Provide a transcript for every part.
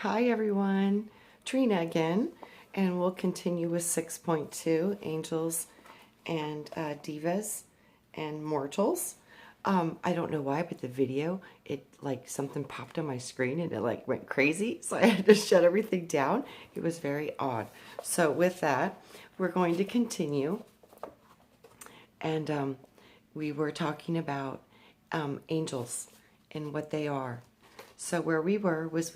Hi everyone, Trina again, and we'll continue with 6.2, Angels and Divas and Mortals. I don't know why, but the video, it like something popped on my screen and it like went crazy, so I had to shut everything down. It was very odd. So with that, we're going to continue, and we were talking about angels and what they are. So where we were was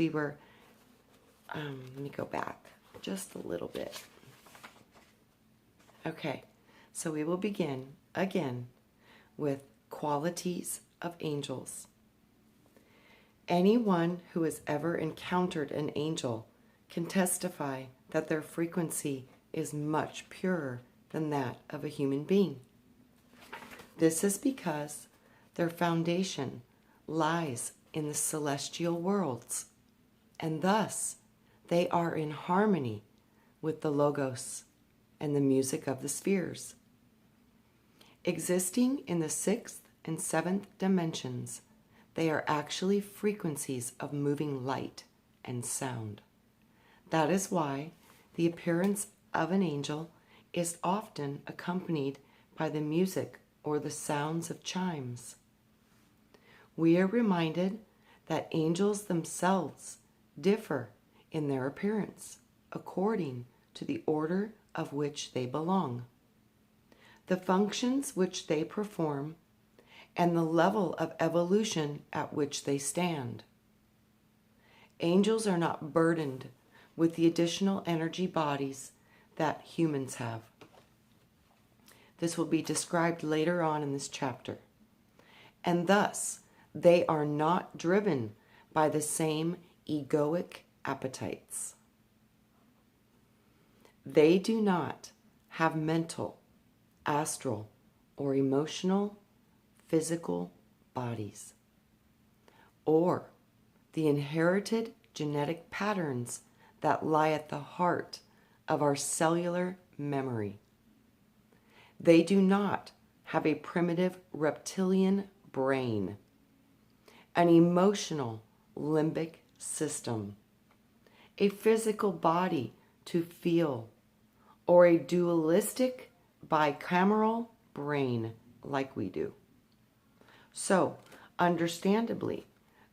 let me go back just a little bit. Okay, so we will begin again with qualities of angels. Anyone who has ever encountered an angel can testify that their frequency is much purer than that of a human being. This is because their foundation lies in the celestial worlds, and thus they are in harmony with the Logos and the music of the spheres. Existing in the sixth and seventh dimensions, they are actually frequencies of moving light and sound. That is why the appearance of an angel is often accompanied by the music or the sounds of chimes. We are reminded that angels themselves differ in their appearance according to the order of which they belong, the functions which they perform, and the level of evolution at which they stand. Angels are not burdened with the additional energy bodies that humans have. This will be described later on in this chapter. And thus, they are not driven by the same egoic appetites. They do not have mental, astral, or emotional, physical bodies, or the inherited genetic patterns that lie at the heart of our cellular memory. They do not have a primitive reptilian brain, an emotional limbic system, a physical body to feel, or a dualistic bicameral brain like we do. So, understandably,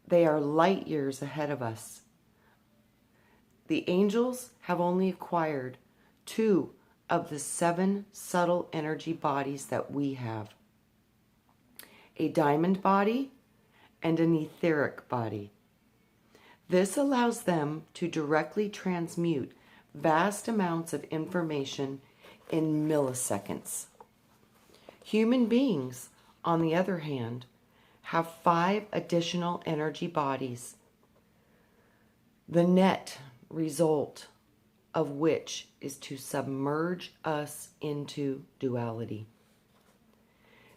they are light years ahead of us. The angels have only acquired 2 of the 7 subtle energy bodies that we have: a diamond body and an etheric body. This allows them to directly transmute vast amounts of information in milliseconds. Human beings, on the other hand, have 5 additional energy bodies, the net result of which is to submerge us into duality.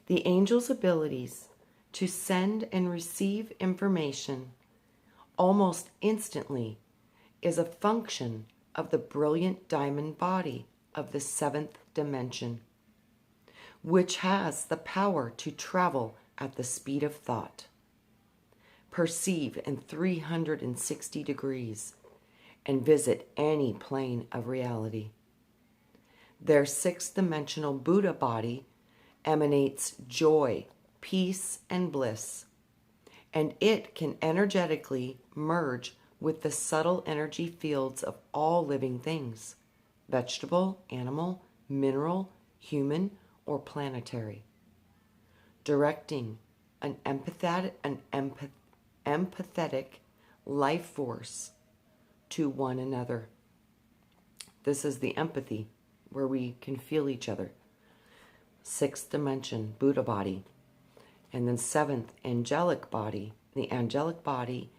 The angel's abilities to send and receive information almost instantly is a function of the brilliant diamond body of the 7th dimension, which has the power to travel at the speed of thought, perceive in 360 degrees, and visit any plane of reality. Their 6th dimensional Buddha body emanates joy, peace, and bliss, and it can energetically merge with the subtle energy fields of all living things, vegetable, animal, mineral, human, or planetary, directing an empathetic life force to one another. This is the empathy where we can feel each other. 6th dimension, Buddha body. And then 7th, angelic body. The angelic body,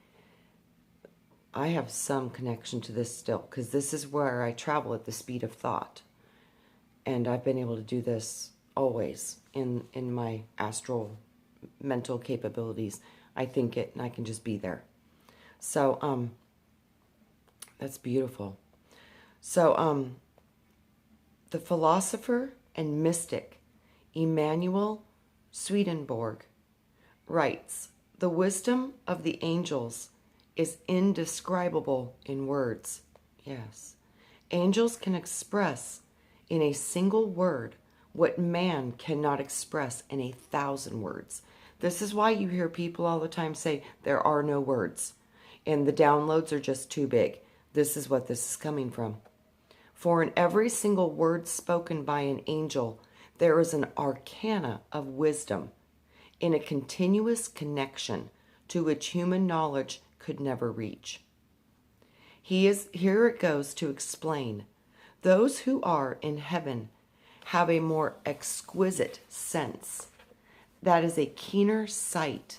I have some connection to this still, because this is where I travel at the speed of thought. And I've been able to do this always in my astral mental capabilities. I think it and I can just be there. So, that's beautiful. So, the philosopher and mystic Emanuel Swedenborg writes, "The wisdom of the angels is indescribable in words. Yes. Angels can express in a single word what man cannot express in 1,000 words. This is why you hear people all the time say there are no words and the downloads are just too big. This is what this is coming from. For in every single word spoken by an angel, there is an arcana of wisdom in a continuous connection to which human knowledge could never reach. Here it goes to explain, those who are in heaven have a more exquisite sense, that is a keener sight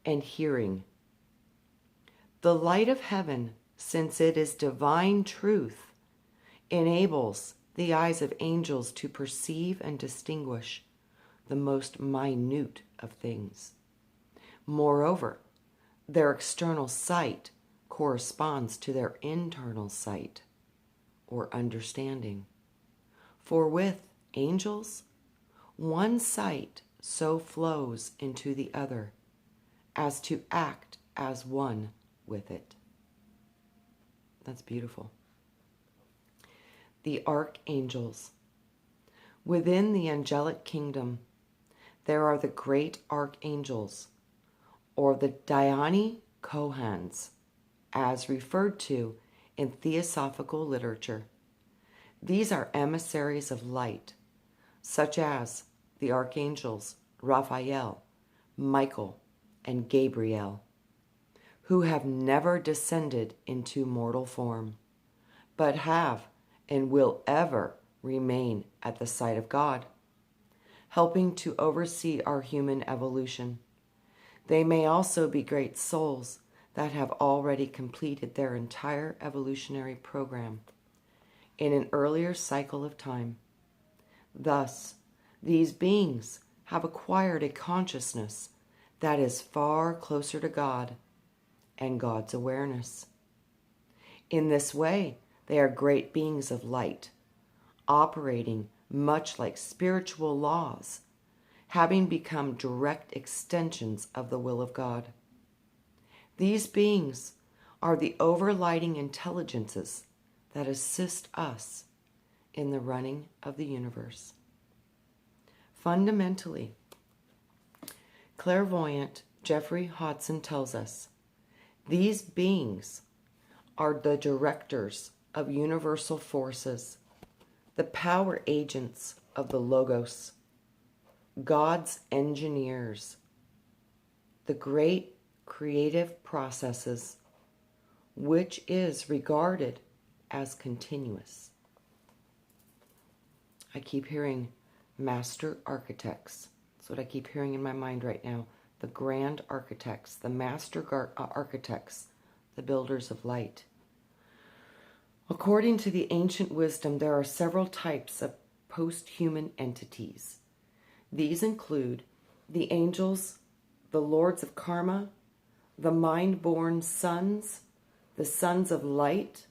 and hearing. The light of heaven, since it is divine truth, enables the eyes of angels to perceive and distinguish the most minute of things. Moreover, their external sight corresponds to their internal sight or understanding. For with angels, one sight so flows into the other as to act as one with it. That's beautiful. The archangels. Within the angelic kingdom, there are the great archangels, or the Dhyani Kohans, as referred to in theosophical literature. These are emissaries of light, such as the archangels Raphael, Michael, and Gabriel, who have never descended into mortal form, but have and will ever remain at the side of God, helping to oversee our human evolution. They may also be great souls that have already completed their entire evolutionary program in an earlier cycle of time. Thus, these beings have acquired a consciousness that is far closer to God and God's awareness. In this way, they are great beings of light, operating much like spiritual laws, having become direct extensions of the will of God. These beings are the overlighting intelligences that assist us in the running of the universe. Fundamentally, clairvoyant Jeffrey Hodson tells us these beings are the directors of universal forces, the power agents of the Logos, God's engineers, the great creative processes, which is regarded as continuous. I keep hearing master architects. That's what I keep hearing in my mind right now. The grand architects, the master architects, the builders of light. According to the ancient wisdom, there are several types of post-human entities. These include the angels, the lords of karma, the mind-born sons, the sons of light,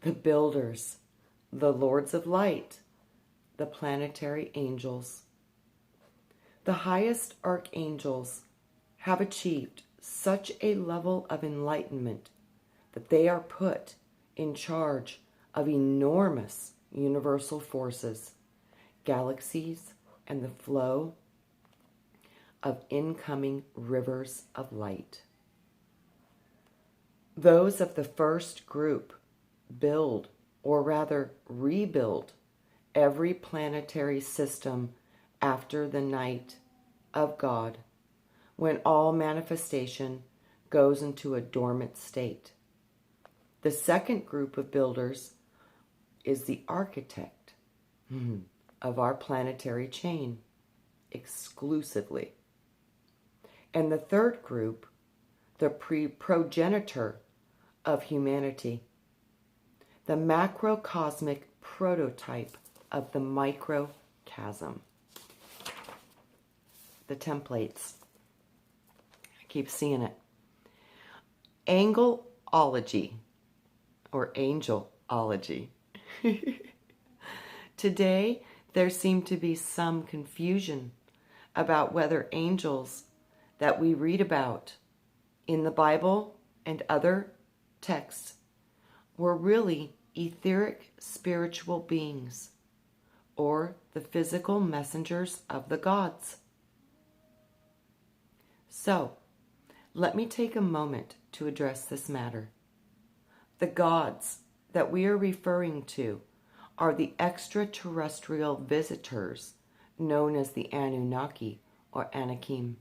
the builders, the lords of light, the planetary angels. The highest archangels have achieved such a level of enlightenment that they are put in charge of enormous universal forces, galaxies, and the flow of incoming rivers of light. Those of the first group build, or rather rebuild, every planetary system after the night of God, when all manifestation goes into a dormant state. The second group of builders is the architect of our planetary chain, exclusively. And the third group, the progenitor of humanity, the macrocosmic prototype of the microchasm. The templates. I keep seeing it. Angelology, or angelology. Today, there seemed to be some confusion about whether angels that we read about in the Bible and other texts were really etheric spiritual beings, or the physical messengers of the gods. So, let me take a moment to address this matter. The gods that we are referring to are the extraterrestrial visitors known as the Anunnaki or Anakim.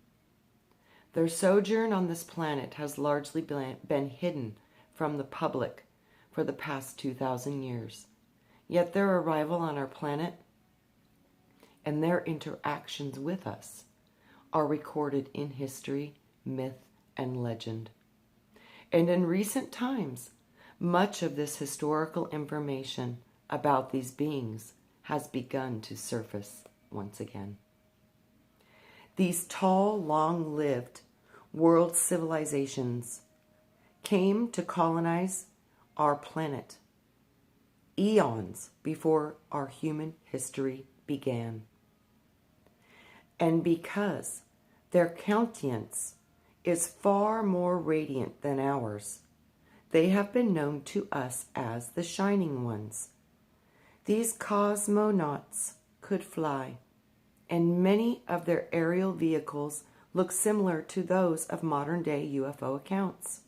Their sojourn on this planet has largely been hidden from the public for the past 2,000 years. Yet their arrival on our planet and their interactions with us are recorded in history, myth, and legend. And in recent times, much of this historical information about these beings has begun to surface once again. These tall, long-lived world civilizations came to colonize our planet eons before our human history began. And because their countenance is far more radiant than ours, they have been known to us as the Shining Ones. These cosmonauts could fly, and many of their aerial vehicles look similar to those of modern-day UFO accounts.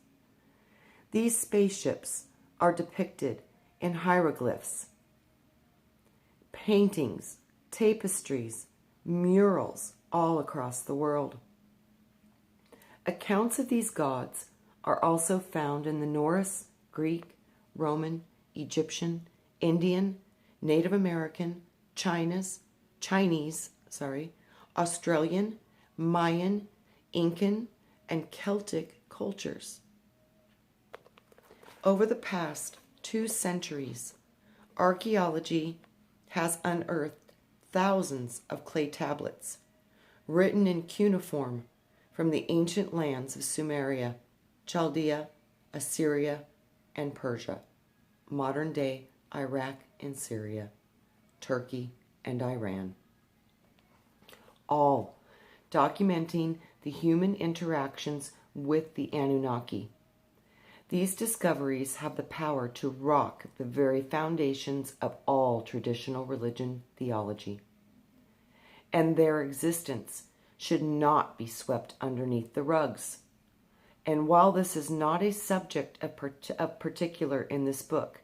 These spaceships are depicted in hieroglyphs, paintings, tapestries, murals all across the world. Accounts of these gods are also found in the Norse, Greek, Roman, Egyptian, Indian, Native American, Chinese, Australian, Mayan, Incan, and Celtic cultures. Over the past 2 centuries, archaeology has unearthed thousands of clay tablets written in cuneiform from the ancient lands of Sumeria, Chaldea, Assyria, and Persia, modern-day Iraq and Syria, Turkey, and Iran, all documenting the human interactions with the Anunnaki. These discoveries have the power to rock the very foundations of all traditional religion theology, and their existence should not be swept underneath the rugs. And while this is not a subject of particular in this book,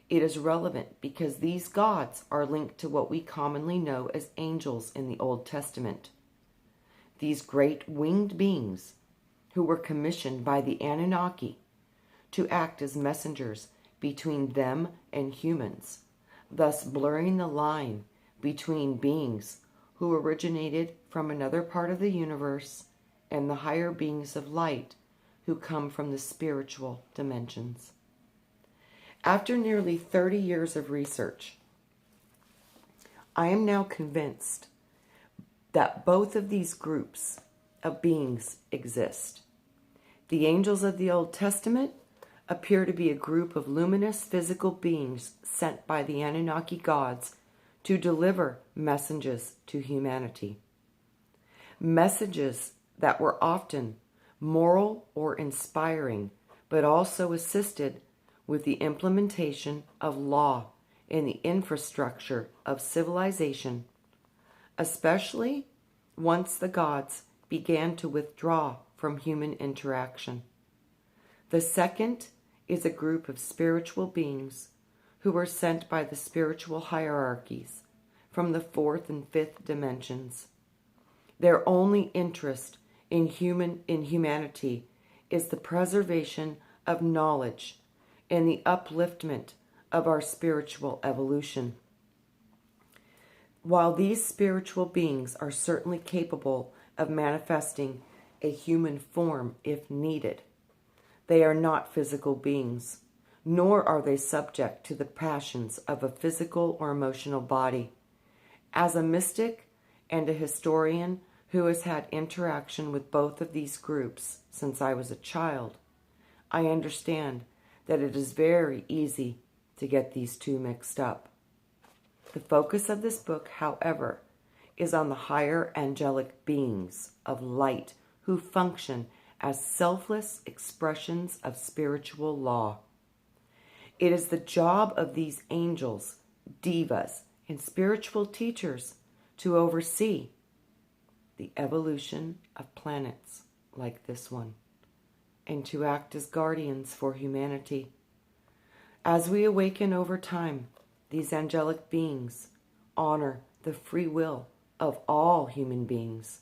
it is relevant because these gods are linked to what we commonly know as angels in the Old Testament. These great winged beings who were commissioned by the Anunnaki to act as messengers between them and humans, thus blurring the line between beings who originated from another part of the universe and the higher beings of light who come from the spiritual dimensions. After nearly 30 years of research, I am now convinced that both of these groups of beings exist. The angels of the Old Testament appear to be a group of luminous physical beings sent by the Anunnaki gods to deliver messages to humanity. Messages that were often moral or inspiring, but also assisted with the implementation of law in the infrastructure of civilization, especially once the gods began to withdraw from human interaction. The second is a group of spiritual beings who were sent by the spiritual hierarchies from the 4th and 5th dimensions. Their only interest in humanity is the preservation of knowledge and the upliftment of our spiritual evolution. While these spiritual beings are certainly capable of manifesting a human form if needed, they are not physical beings, nor are they subject to the passions of a physical or emotional body. As a mystic and a historian who has had interaction with both of these groups since I was a child, I understand that it is very easy to get these two mixed up. The focus of this book, however, is on the higher angelic beings of light who function as selfless expressions of spiritual law. It is the job of these angels, devas, and spiritual teachers to oversee the evolution of planets like this one, and to act as guardians for humanity. As we awaken over time, these angelic beings honor the free will of all human beings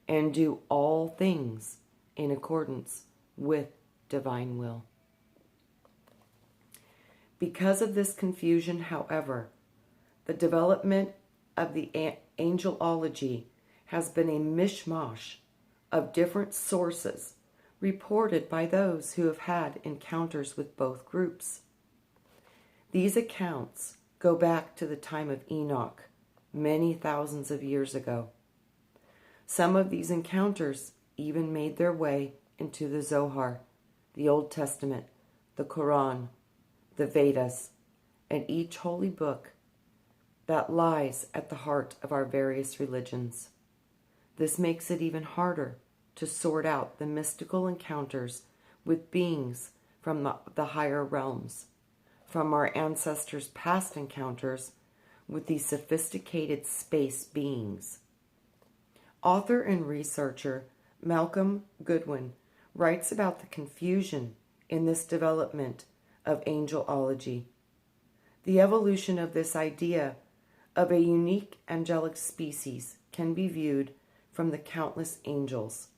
and do all things in accordance with divine will. Because of this confusion, however, the development of the angelology has been a mishmash of different sources reported by those who have had encounters with both groups. These accounts go back to the time of Enoch, many thousands of years ago. Some of these encounters even made their way into the Zohar, the Old Testament, the Quran, the Vedas, and each holy book that lies at the heart of our various religions. This makes it even harder to sort out the mystical encounters with beings from the higher realms, from our ancestors' past encounters with these sophisticated space beings. Author and researcher Malcolm Goodwin writes about the confusion in this development of angelology. The evolution of this idea of a unique angelic species can be viewed from the countless angels.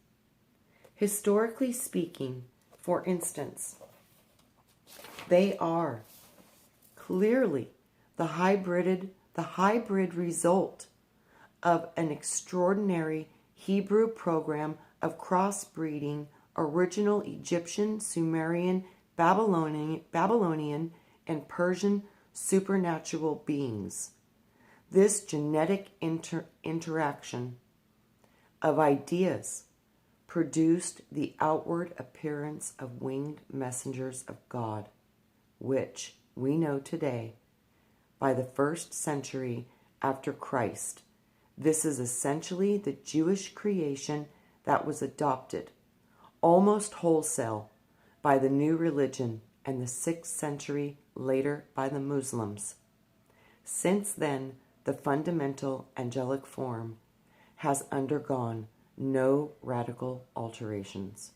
Historically speaking, for instance, they are clearly the hybrid result of an extraordinary Hebrew program of crossbreeding original Egyptian, Sumerian, Babylonian, and Persian supernatural beings. This genetic interaction of ideas produced the outward appearance of winged messengers of God, which we know today, by the 1st century after Christ. This is essentially the Jewish creation that was adopted, almost wholesale, by the new religion, and the 6th century later by the Muslims. Since then, the fundamental angelic form has undergone no radical alterations.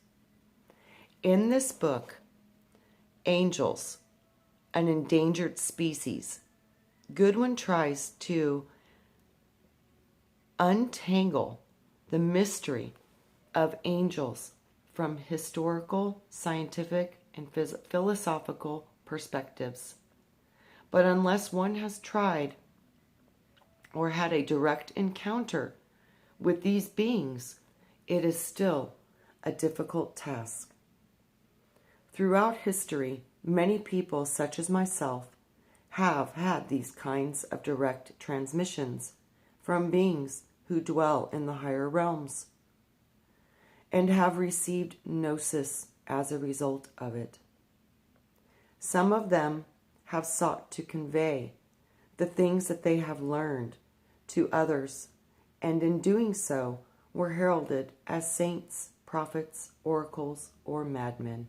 In this book, Angels, an Endangered Species, Goodwin tries to untangle the mystery of angels from historical, scientific, and philosophical perspectives. But unless one has tried or had a direct encounter with these beings, it is still a difficult task. Throughout history, many people, such as myself, have had these kinds of direct transmissions from beings who dwell in the higher realms, and have received gnosis as a result of it. Some of them have sought to convey the things that they have learned to others, and in doing so were heralded as saints, prophets, oracles, or madmen,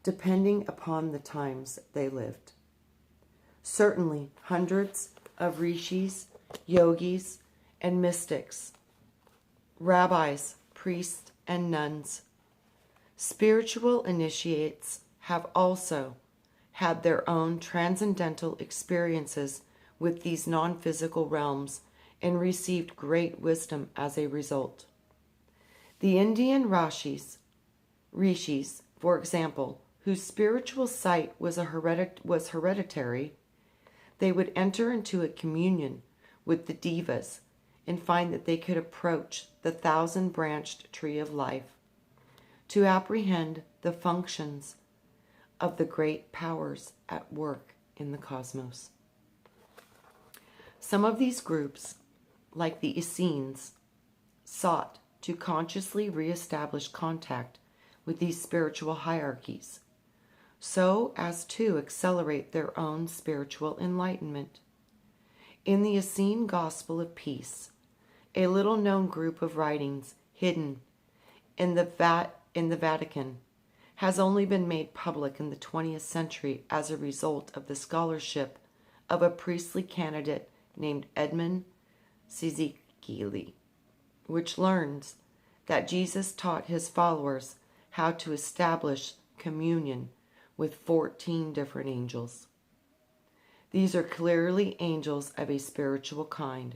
depending upon the times they lived. Certainly, hundreds of rishis, yogis, and mystics, rabbis, priests, and nuns, spiritual initiates have also had their own transcendental experiences with these non-physical realms and received great wisdom as a result. The Indian rishis, for example, whose spiritual sight was hereditary, they would enter into a communion with the devas and find that they could approach the 1,000-branched tree of life to apprehend the functions of the great powers at work in the cosmos. Some of these groups, like the Essenes, sought to consciously reestablish contact with these spiritual hierarchies, so as to accelerate their own spiritual enlightenment. In the Essene Gospel of Peace, a little-known group of writings hidden in the Vatican has only been made public in the 20th century as a result of the scholarship of a priestly candidate named Edmund Szekely, which learns that Jesus taught his followers how to establish communion with 14 different angels. These are clearly angels of a spiritual kind,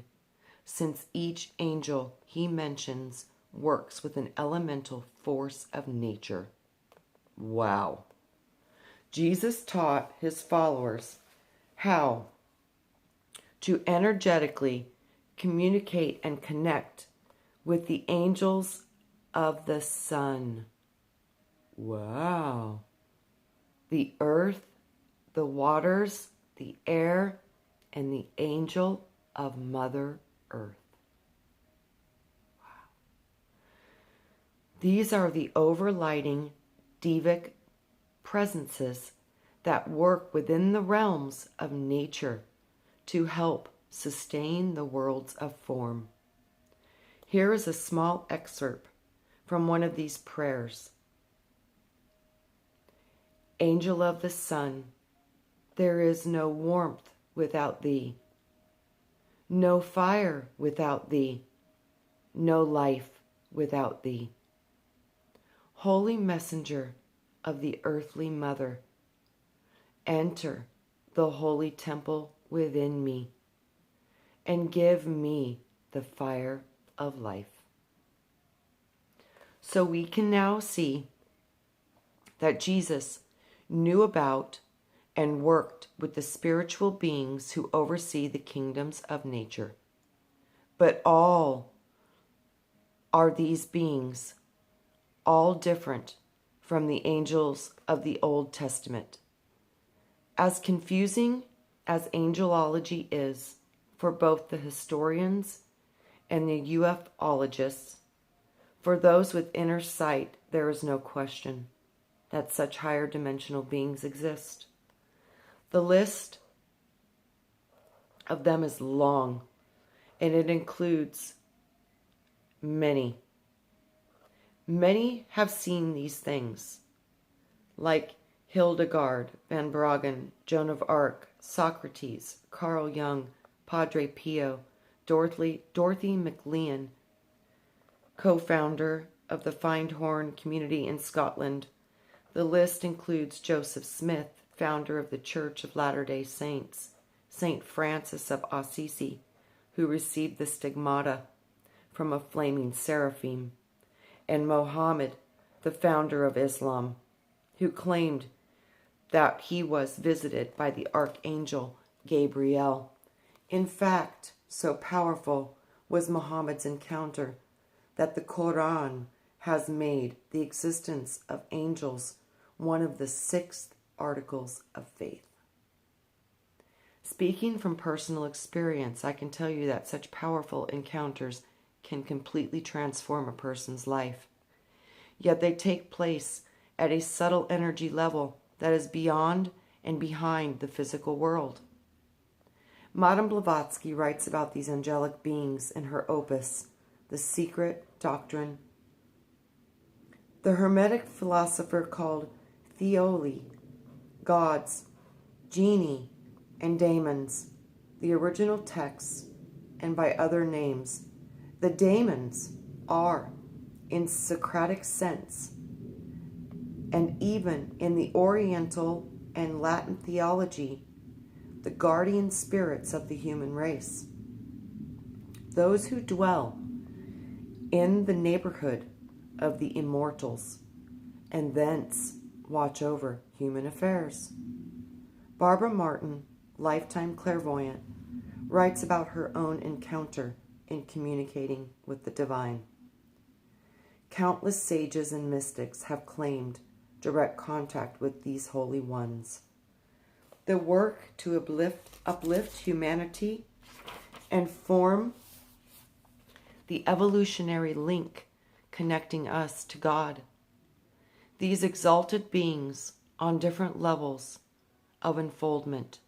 since each angel he mentions works with an elemental force of nature. Wow. Jesus taught his followers how to energetically communicate and connect with the angels of the sun. Wow. The earth, the waters, the air, and the angel of Mother Earth. Wow. These are the overlighting devic presences that work within the realms of nature to help sustain the worlds of form. Here is a small excerpt from one of these prayers. Angel of the sun, there is no warmth without thee, no fire without thee, no life without thee. Holy messenger of the earthly mother, enter the holy temple within me and give me the fire of life. So we can now see that Jesus knew about and worked with the spiritual beings who oversee the kingdoms of nature. But all are these beings, all different from the angels of the Old Testament. As confusing as angelology is for both the historians and the ufologists, for those with inner sight, there is no question that such higher dimensional beings exist. The list of them is long, and it includes many. Many have seen these things, like Hildegard van Braggen, Joan of Arc, Socrates, Carl Jung, Padre Pio, Dorothy McLean, co-founder of the Findhorn community in Scotland. The list includes Joseph Smith, founder of the Church of Latter-day Saints, Saint Francis of Assisi, who received the stigmata from a flaming seraphim, and Mohammed, the founder of Islam, who claimed that he was visited by the Archangel Gabriel. In fact, so powerful was Muhammad's encounter that the Quran has made the existence of angels one of the 6 articles of faith. Speaking from personal experience, I can tell you that such powerful encounters can completely transform a person's life. Yet they take place at a subtle energy level that is beyond and behind the physical world. Madame Blavatsky writes about these angelic beings in her opus, The Secret Doctrine. The Hermetic philosopher called Theoli, gods, genii, and daemons, the original texts, and by other names. The daemons are, in Socratic sense, and even in the Oriental and Latin theology, the guardian spirits of the human race. Those who dwell in the neighborhood of the immortals, and thence watch over human affairs. Barbara Martin, lifetime clairvoyant, writes about her own encounter in communicating with the divine. Countless sages and mystics have claimed direct contact with these holy ones. The work to uplift humanity and form the evolutionary link connecting us to God. These exalted beings on different levels of unfoldment,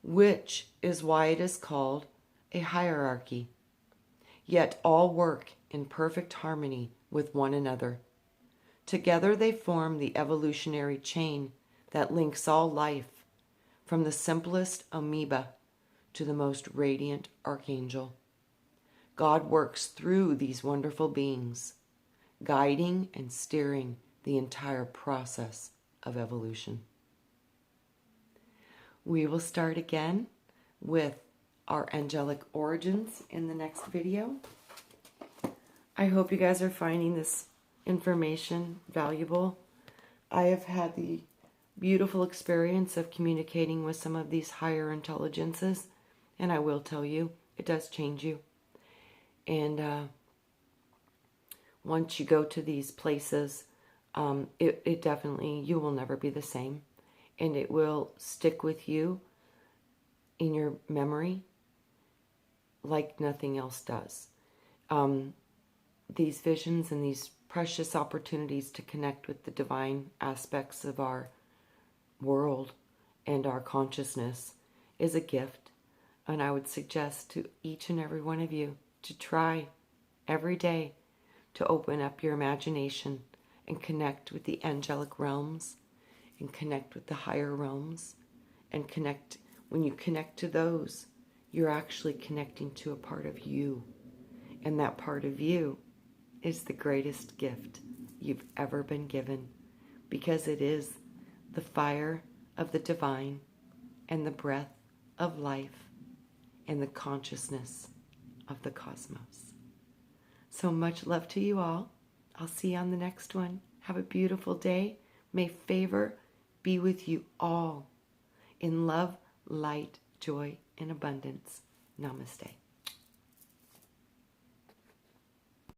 which is why it is called a hierarchy, yet all work in perfect harmony with one another. Together they form the evolutionary chain that links all life, from the simplest amoeba to the most radiant archangel. God works through these wonderful beings, guiding and steering the entire process of evolution. We will start again with our angelic origins in the next video. I hope you guys are finding this information valuable. I have had the beautiful experience of communicating with some of these higher intelligences, and I will tell you, it does change you. And once you go to these places, it definitely, you will never be the same, and it will stick with you in your memory like nothing else does. These visions and these precious opportunities to connect with the divine aspects of our world and our consciousness is a gift. And I would suggest to each and every one of you to try every day to open up your imagination and connect with the angelic realms and connect with the higher realms and connect. When you connect to those, you're actually connecting to a part of you. And that part of you is the greatest gift you've ever been given, because it is the fire of the divine and the breath of life and the consciousness of the cosmos. So much love to you all. I'll see you on the next one. Have a beautiful day. May favor be with you all in love, light, joy, and abundance. Namaste.